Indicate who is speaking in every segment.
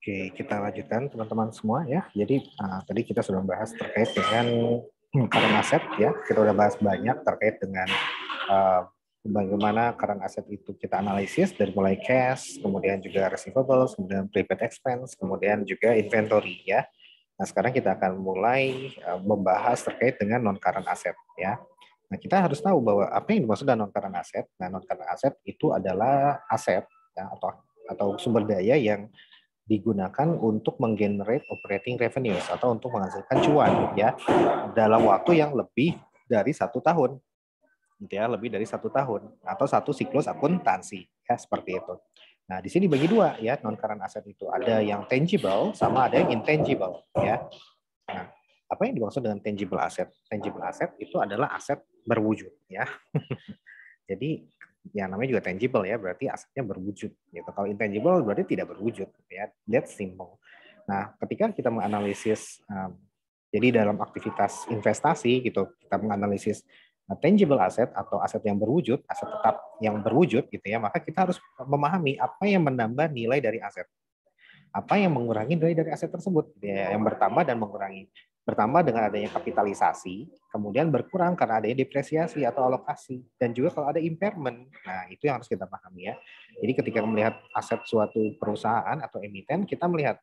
Speaker 1: Oke, kita lanjutkan teman-teman semua ya. Jadi tadi kita sudah bahas terkait dengan current asset ya. Kita sudah bahas banyak terkait dengan bagaimana current asset itu kita analisis dari mulai cash, kemudian juga receivables, kemudian prepaid expense, kemudian juga inventory ya. Nah, sekarang kita akan mulai membahas terkait dengan non current asset ya. Nah, kita harus tahu bahwa apa yang dimaksud dengan non current asset. Nah, non current asset itu adalah aset ya, atau sumber daya yang digunakan untuk menggenerate operating revenues atau untuk menghasilkan cuan ya dalam waktu yang lebih dari 1 tahun, gitu ya, lebih dari 1 tahun atau satu siklus akuntansi ya seperti itu. Nah di sini bagi dua ya non current asset itu ada yang tangible sama ada yang intangible ya. Nah apa yang dimaksud dengan tangible asset? Tangible asset itu adalah aset berwujud ya. Jadi yang namanya juga tangible ya, berarti asetnya berwujud. Gitu. Kalau intangible berarti tidak berwujud. Ya, that's simple. Nah, ketika kita menganalisis, jadi dalam aktivitas investasi gitu, kita menganalisis tangible asset atau aset yang berwujud, aset tetap yang berwujud gitu ya, maka kita harus memahami apa yang menambah nilai dari aset, apa yang mengurangi nilai dari aset tersebut, ya, yang bertambah dan mengurangi. Bertambah dengan adanya kapitalisasi, kemudian berkurang karena adanya depresiasi atau alokasi, dan juga kalau ada impairment. Nah, itu yang harus kita pahami ya. Jadi ketika melihat aset suatu perusahaan atau emiten, kita melihat,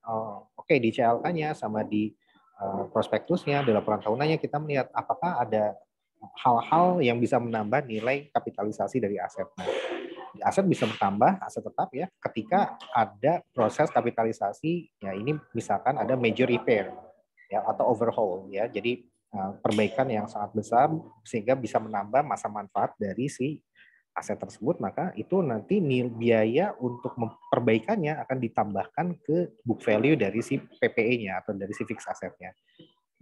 Speaker 1: oke, di CLK-nya sama di prospektusnya, di laporan tahunannya, kita melihat apakah ada hal-hal yang bisa menambah nilai kapitalisasi dari aset. Nah, aset bisa bertambah, aset tetap ya, ketika ada proses kapitalisasi, ya ini misalkan ada major repair ya atau overhaul ya. Jadi perbaikan yang sangat besar sehingga bisa menambah masa manfaat dari si aset tersebut, maka itu nanti biaya untuk memperbaikannya akan ditambahkan ke book value dari si PPE-nya atau dari si fixed assetnya.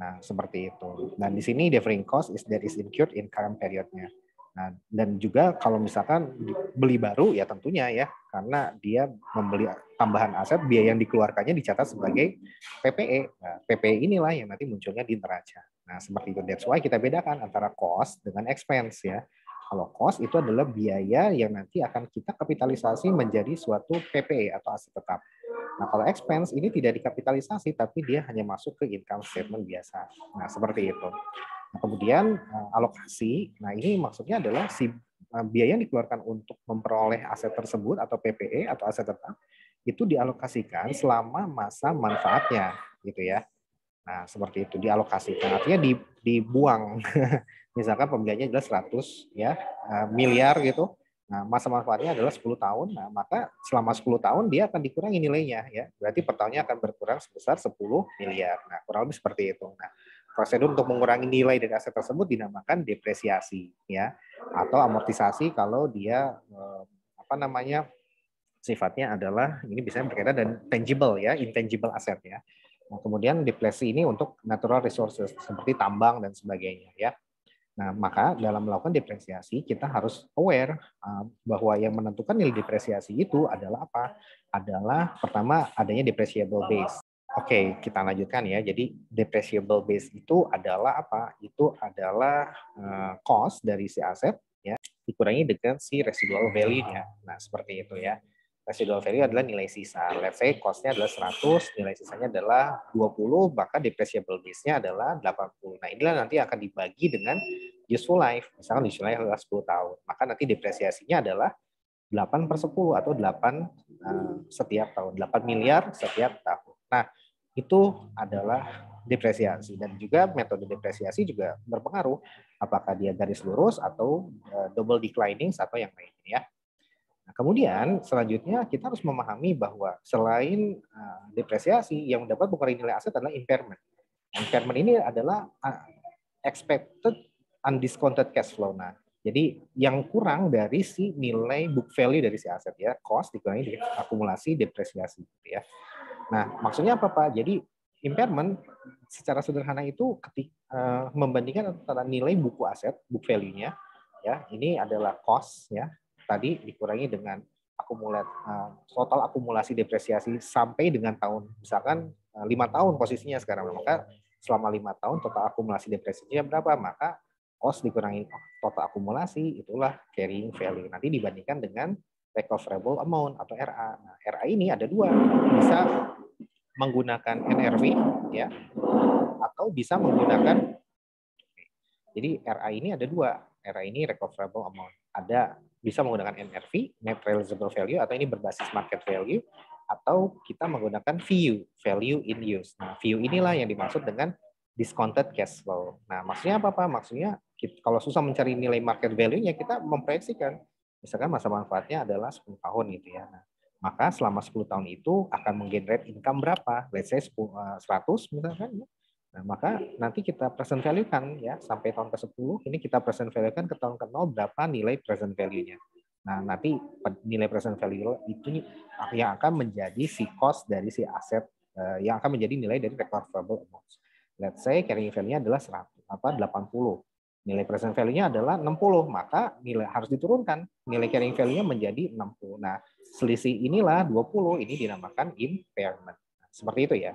Speaker 1: Nah, seperti itu. Dan di sini deferring cost is that is incurred in current period-nya. Nah, dan juga kalau misalkan beli baru ya tentunya ya, karena dia membeli tambahan aset, biaya yang dikeluarkannya dicatat sebagai PPE. Nah, PPE inilah yang nanti munculnya di neraca. Nah, seperti itu. That's why kita bedakan antara cost dengan expense ya. Kalau cost itu adalah biaya yang nanti akan kita kapitalisasi menjadi suatu PPE atau aset tetap. Nah, kalau expense ini tidak dikapitalisasi, tapi dia hanya masuk ke income statement biasa. Nah, seperti itu. Nah, kemudian alokasi, nah ini maksudnya adalah si biaya yang dikeluarkan untuk memperoleh aset tersebut atau PPE atau aset tetap itu dialokasikan selama masa manfaatnya, gitu ya. Nah, seperti itu dialokasikan, artinya dibuang. Misalkan pembeliannya adalah 100 ya miliar gitu. Nah, masa manfaatnya adalah 10 tahun. Nah, maka selama 10 tahun dia akan dikurangi nilainya ya. Berarti per tahunnya akan berkurang sebesar 10 miliar. Nah, kurang lebih seperti itu. Nah, prosedur untuk mengurangi nilai dari aset tersebut dinamakan depresiasi ya atau amortisasi kalau dia apa namanya sifatnya adalah ini biasanya berkaitan dengan tangible ya, intangible aset ya. Nah, kemudian depresi ini untuk natural resources seperti tambang dan sebagainya ya. Nah, maka dalam melakukan depresiasi kita harus aware bahwa yang menentukan nilai depresiasi itu adalah apa? Adalah pertama adanya depreciable base. Oke, kita lanjutkan ya. Jadi depreciable base itu adalah apa? Itu adalah cost dari si aset ya dikurangi dengan si residual value-nya. Nah, seperti itu ya. Residual value adalah nilai sisa. Let's say cost-nya adalah 100, nilai sisanya adalah 20, maka depreciable base-nya adalah 80. Nah, inilah nanti akan dibagi dengan useful life. Misalkan useful life adalah 10 tahun. Maka nanti depresiasinya adalah 8/10 atau 8 setiap tahun. 8 miliar setiap tahun. Nah, itu adalah depresiasi. Dan juga metode depresiasi juga berpengaruh. Apakah dia garis lurus atau double declining atau yang lainnya ya. Nah, kemudian selanjutnya kita harus memahami bahwa selain depresiasi yang dapat mengurangi nilai aset adalah impairment. Impairment ini adalah expected undiscounted cash flow. Nah, jadi yang kurang dari si nilai book value dari si aset ya, cost dikurangi dengan akumulasi depresiasi gitu ya. Nah, maksudnya apa Pak? Jadi impairment secara sederhana itu membandingkan antara nilai buku aset, book value-nya ya, ini adalah cost ya, tadi dikurangi dengan total akumulasi depresiasi sampai dengan tahun, misalkan 5 tahun posisinya sekarang, maka selama 5 tahun total akumulasi depresiasinya berapa, maka cost dikurangi total akumulasi, itulah carrying value. Nanti dibandingkan dengan recoverable amount atau RA. Nah, RA ini ada dua, bisa menggunakan NRV ya, atau bisa menggunakan, jadi RA ini ada dua. RA ini recoverable amount. Ada bisa menggunakan NRV, net realizable value, atau ini berbasis market value, atau kita menggunakan VU, value in use. Nah, VU inilah yang dimaksud dengan discounted cash flow. Nah, maksudnya apa, Pak? Maksudnya kalau susah mencari nilai market value-nya, kita memproyeksikan. Misalkan masa manfaatnya adalah 10 tahun gitu ya. Nah, maka selama 10 tahun itu akan menggenerate income berapa? Let's say 100 misalkan. Nah, maka nanti kita present value-kan ya, sampai tahun ke-10, ini kita present value-kan ke tahun ke-0 berapa nilai present value-nya. Nah, nanti nilai present value itu yang akan menjadi si cost dari si aset, yang akan menjadi nilai dari recoverable amounts. Let's say carrying value-nya adalah 80. Nilai present value-nya adalah 60, maka nilai harus diturunkan. Nilai carrying value-nya menjadi 60. Nah, selisih inilah 20, ini dinamakan impairment. Nah, seperti itu ya.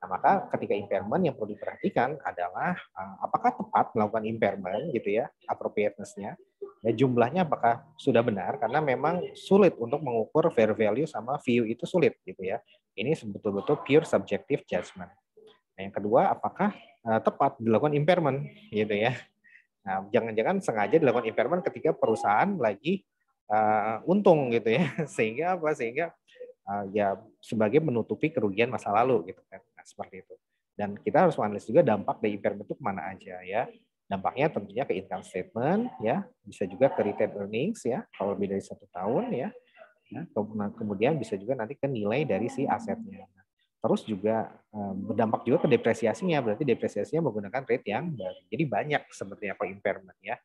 Speaker 1: Nah, maka ketika impairment yang perlu diperhatikan adalah apakah tepat melakukan impairment gitu ya, appropriateness-nya. Ya, jumlahnya apakah sudah benar, karena memang sulit untuk mengukur fair value sama VU itu sulit gitu ya. Ini betul-betul pure subjective judgment. Nah, yang kedua, apakah tepat dilakukan impairment gitu ya. Nah, jangan-jangan sengaja dilakukan impairment ketika perusahaan lagi untung gitu ya. Sehingga apa? Sehingga ya sebagai menutupi kerugian masa lalu gitu kan. Nah, seperti itu. Dan kita harus menganalisis juga dampak dari impairment itu kemana aja ya. Dampaknya tentunya ke income statement ya, bisa juga ke retained earnings ya, kalau lebih dari 1 tahun ya. Kemudian bisa juga nanti ke nilai dari si asetnya. Terus juga berdampak juga ke depresiasinya, berarti depresiasinya menggunakan rate yang baru. Jadi banyak sebenarnya apa impairment ya.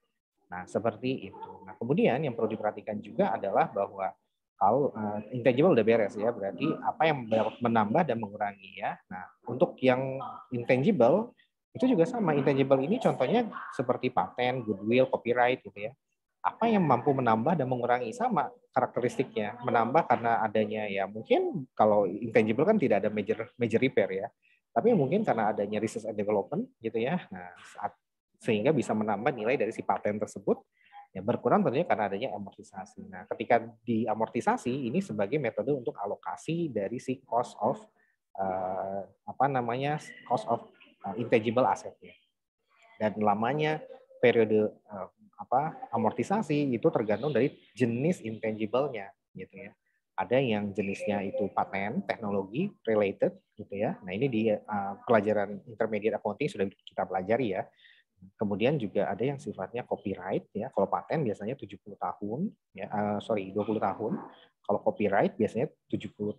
Speaker 1: Nah, seperti itu. Nah, kemudian yang perlu diperhatikan juga adalah bahwa kalau intangible udah beres ya, berarti apa yang menambah dan mengurangi ya. Nah, untuk yang intangible itu juga sama. Intangible ini contohnya seperti paten, goodwill, copyright gitu ya. Apa yang mampu menambah dan mengurangi sama karakteristiknya. Menambah karena adanya ya mungkin kalau intangible kan tidak ada major repair ya. Tapi mungkin karena adanya research and development gitu ya. Nah, sehingga bisa menambah nilai dari si paten tersebut. Ya, berkurang tentunya karena adanya amortisasi. Nah, ketika diamortisasi ini sebagai metode untuk alokasi dari si cost of intangible assetnya. Dan lamanya periode amortisasi itu tergantung dari jenis intangible-nya gitu ya. Ada yang jenisnya itu paten, teknologi related gitu ya. Nah, ini di pelajaran intermediate accounting sudah kita pelajari ya. Kemudian juga ada yang sifatnya copyright ya. Kalau paten biasanya 70 tahun ya, 20 tahun. Kalau copyright biasanya 70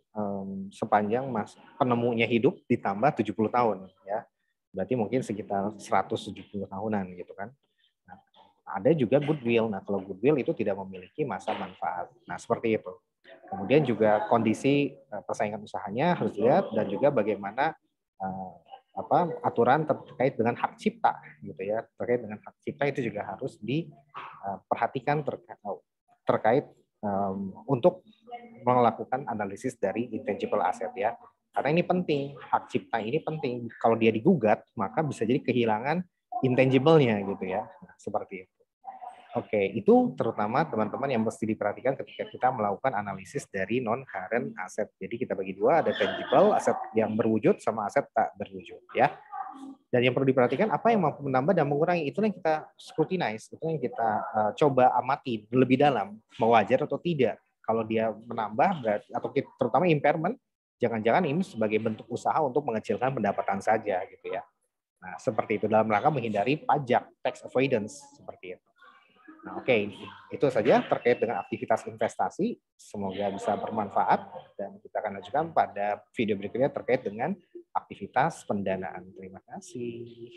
Speaker 1: sepanjang penemunya hidup ditambah 70 tahun ya. Berarti mungkin sekitar 170 tahunan gitu kan. Nah, ada juga goodwill. Nah, kalau goodwill itu tidak memiliki masa manfaat. Nah, seperti itu. Kemudian juga kondisi persaingan usahanya harus dilihat, dan juga bagaimana aturan terkait dengan hak cipta gitu ya. Terkait dengan hak cipta itu juga harus diperhatikan terkait untuk melakukan analisis dari intangible asset ya. Karena ini penting, hak cipta ini penting. Kalau dia digugat, maka bisa jadi kehilangan intangible-nya gitu ya. Nah, seperti itu. Oke, itu terutama teman-teman yang mesti diperhatikan ketika kita melakukan analisis dari non-current asset. Jadi kita bagi dua, ada tangible, aset yang berwujud, sama aset tak berwujud. Ya. Dan yang perlu diperhatikan, apa yang mampu menambah dan mengurangi, itu yang kita scrutinize, itu yang kita coba amati lebih dalam, mau wajar atau tidak. Kalau dia menambah, berarti, atau terutama impairment, jangan-jangan ini sebagai bentuk usaha untuk mengecilkan pendapatan saja gitu ya. Nah, seperti itu dalam rangka menghindari pajak, tax avoidance, seperti itu. Nah, oke, itu saja terkait dengan aktivitas investasi. Semoga bisa bermanfaat, dan kita akan lanjutkan pada video berikutnya terkait dengan aktivitas pendanaan. Terima kasih.